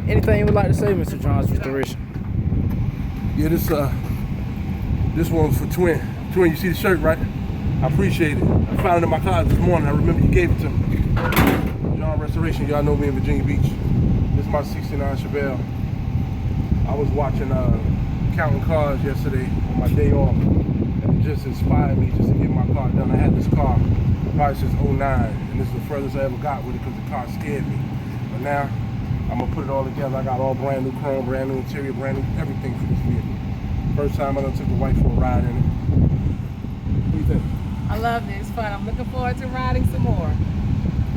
Anything you would like to say, Mr. John's Restoration? Yeah, this one's for Twin. Twin, you see the shirt, right? I appreciate it. I found it in my closet this morning. I remember you gave it to me. John Restoration, y'all know me in Virginia Beach. This is my 69 Chevelle. I was watching Counting Cars yesterday on my day off, and it just inspired me just to get my car done. I had this car probably since '09, and this is the furthest I ever got with it because the car scared me. But now, I'm gonna put it all together. I got all brand new chrome, brand new interior, brand new everything for this vehicle. First time I done took the wife for a ride in it. What do you think? I love it. It's fun. I'm looking forward to riding some more.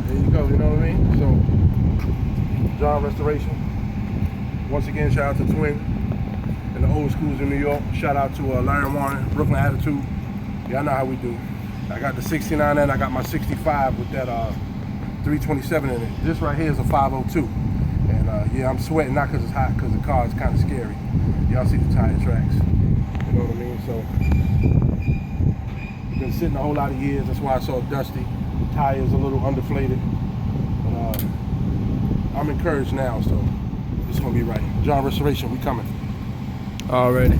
There you go, you know what I mean? So, John Restoration. Once again, shout out to Twin and the old schools in New York. Shout out to Larry Warner, Brooklyn Attitude. Y'all know how we do. I got the 69 and I got my 65 with that 327 in it. This right here is a 502. And yeah, I'm sweating, not because it's hot, because the car is kind of scary. Y'all see the tire tracks. You know what I mean? So, been sitting a whole lot of years. That's why it's so dusty. Tires a little underflated. But I'm encouraged now, so it's gonna be right. John Restoration, we coming. Already.